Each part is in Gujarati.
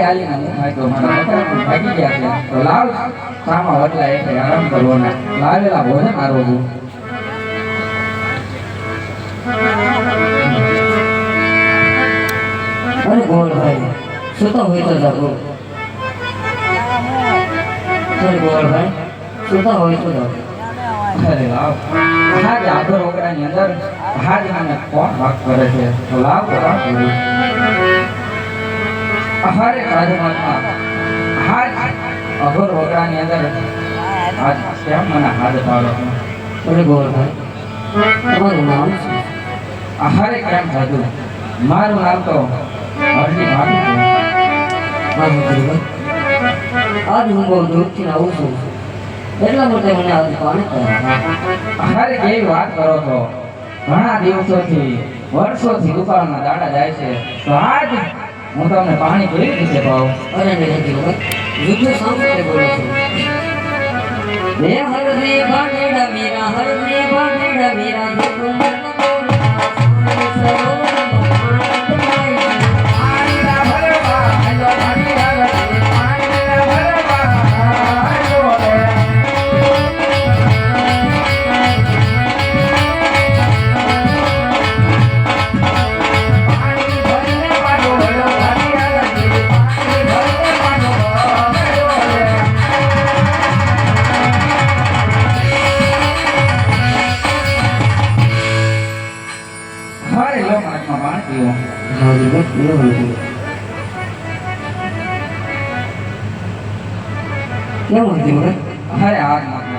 આલીના મુખાય તો મારા બકરા પણ ભાગી ગયા છે તો લાવ સામા વટલા એટલે આરામ કરવાના લાવેલા ભોજન આરોગું અરે ગોળભાઈ સુતો હોય તો જાગો અરે ગોળભાઈ સુતો હોય તો જાગો અરે લાવ હાજ આગળ ઓગડાની અંદર હાજ મને કોણ ભાગ કરે છે તો લાવ કોણ કરું અહારે સાધુમાં હાજ અઘોર ઓગડાની અંદર આજ કેમ મને હાથ પાડો અરે ગોળભાઈ તમારું નામ છે આહારે કેમ સાધુ મારું નામ તો હરજી મારું છે મારું ગોળભાઈ આજ હું બહુ દૂરથી આવું છું એટલા માટે મને આજ પાણી કર્યા અરે કેવી વાત કરો છો ઘણા દિવસોથી વર્ષોથી દુકાળના દાડા જાય છે તો આજ હું તમને પાણી કેવી રીતે પાઉં અરે નહીં યુદ્ધ સાંભળે બોલો છું હે હરદે ભાડેડા મીરા હરદે ભાડેડા મીરા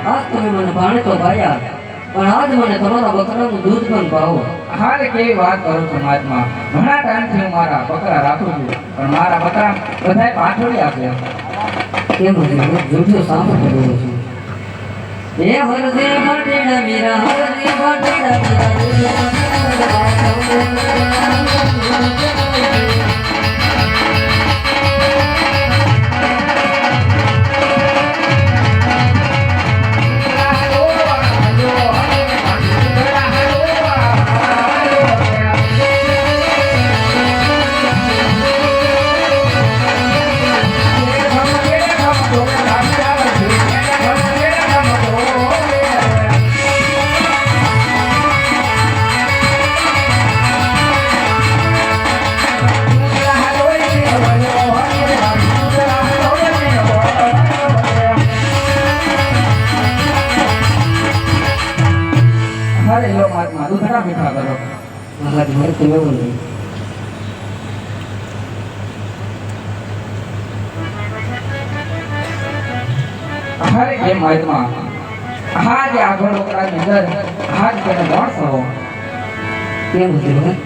આજ તમે મને પાણી તો પાયા પણ આજ મને તમારા બકરાનું દૂધ પણ પાવો હારે કેવી વાત કરો છો મહાત્મા ઘણા ટાઈમથી હું મારા બકરા રાખું છું પણ મારા બકરા બધાય પાછોડ્યા છે કેમ જુઠ્ઠું સાંભળે બોલો છું હે હરદે ભાટેડા મીરા હરદે ભાટેડા મીરા મીઠા કરો મહાત્મા તમે બોલો અરે કેમ મહાત્મા હાજ આગળ ઓકરાની અંદર હાજ તેને મોણ કરો કેમ હતું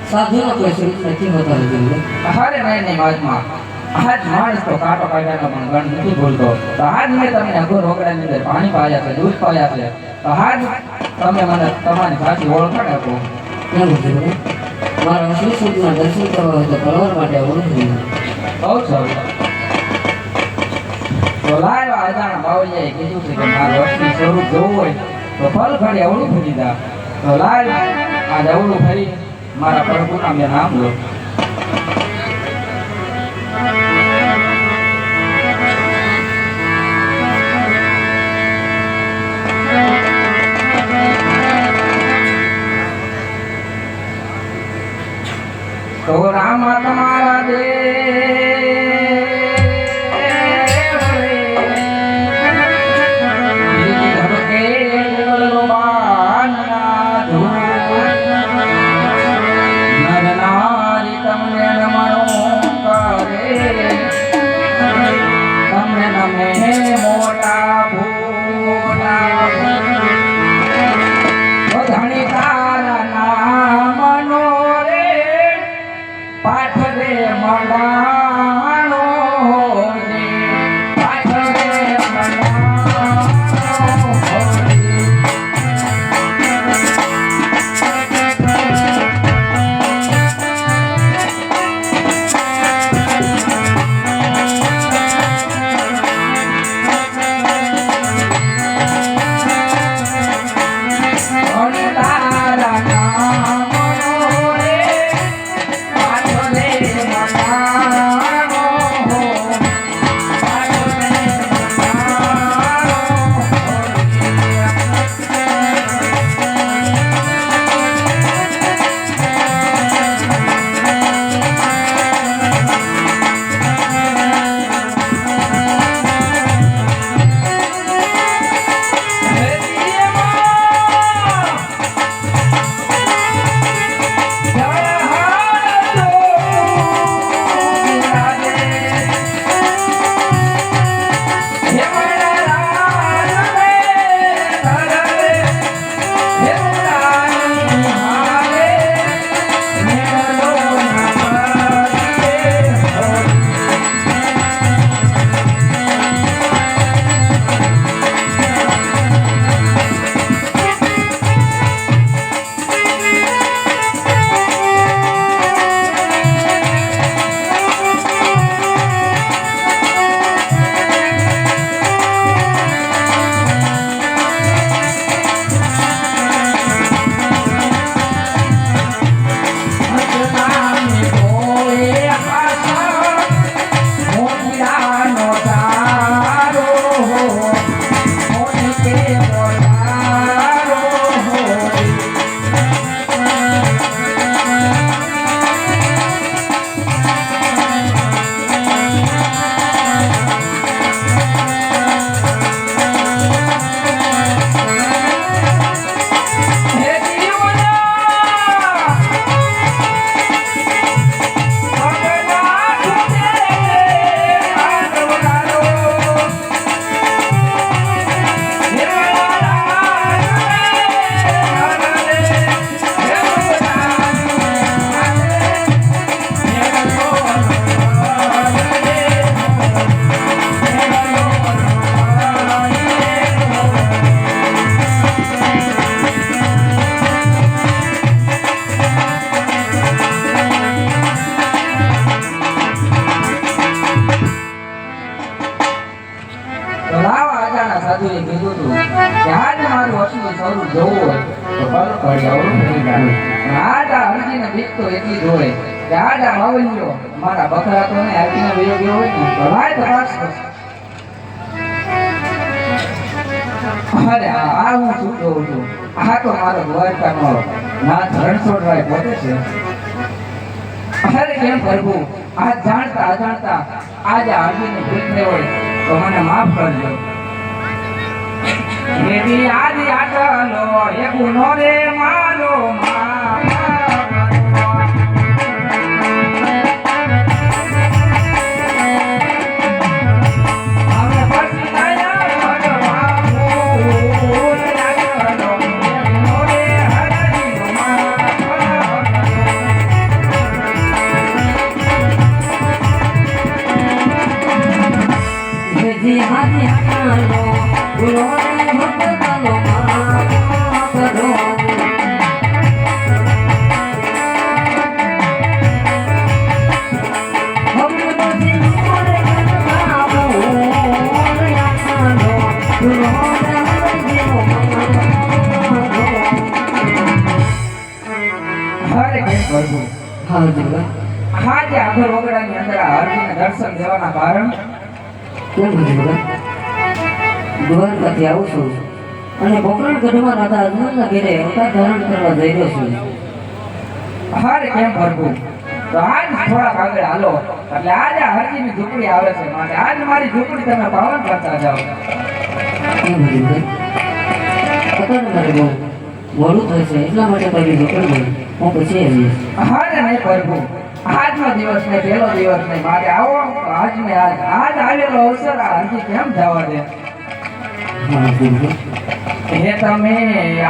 સાધુનો કોઈ શરીર નથી હોતા નથી અરે નહીં મહાત્મા આજ માણસ તો કાંટો કાઢવાનો પણ ગણ નથી બોલતો તો આજ મેં તમને અઘોર ઓગડાની અંદર પાણી પાયા છે દૂધ પાયા છે તો આજ તમે મને તમારી સાચી ઓળખાણ આપો કેમ હતું મારા અસલી સ્વરૂપના દર્શન કરવા હોય તો કરવા માટે ઓળખી બહુ સારું તો લાયો આજાના બાવળિયાએ કીધું છે કે મારું અસલી સ્વરૂપ જોવું હોય તો ફલ ફરી અવળું ફરી દા તો લાય આજ અવળું ફરી મારા પ્રભુના મેં નામ લો તો રામા તમારા દે તમને નમણો કરે હરજીએ કીધું હતું કે આજ મારું અસલી સ્વરૂપ જોવું હોય તો પલ પડી અવરું થઈ જાય. અને આજ આ હરજીને બીક તો એટલી જ હોય કે આજ આ બાવલીઓ મારા બકરા તો ને હાથીને વયો ગયો હોય ને તો લાય તપાસ કરશે. અરે આ હું શું જોઉં છું, આ તો મારો દ્વારકાનો નાથ રણછોડરાય પોતે છે. અરે કેમ પ્રભુ, આ જાણતા અજાણતા આજે આજીને ભૂલ થઈ હોય તો મને માફ કરજો. એથી આજ આટલો એ ગુનો રે મારો માફ જી હાજી હાલો ગુનો રે ભક્તનો માફ કરો. અરે કેમ પ્રભુ, હા જીવન આજે આખર વગડાની અંદર આ હરજીને દર્શન દેવાના કારણ કેમ જીવન દ્વારકાથી આવું છું અને પોકરણગઢમાં રાધા અજમલના ઘેરે અવતાર ધારણ કરવા જઈ રહ્યો છું. હારે કેમ પ્રભુ, તો આજ થોડાક આગળ હાલો એટલે આજે આ હરજીની ઝૂંપડી આવે છે, માટે આજ મારી ઝૂંપડી તમે પાવન કરતા જાઓ. કેમ જીવન અત્યારે મારે બહુ મોડું થશે એટલા માટે કરી ઝૂંપડી હું પછી આવીશ. હારે નહીં પ્રભુ, આજનો દિવસ ને પહેલો દિવસ નહીં, મારે આવો તો આજ ને આજ આવેલો અવસર આ હરજી કેમ જવા દે. હા જીવન હે તમે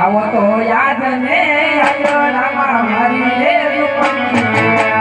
આવો તો યાદ ને આવ્યો રામા મારી રે રૂપની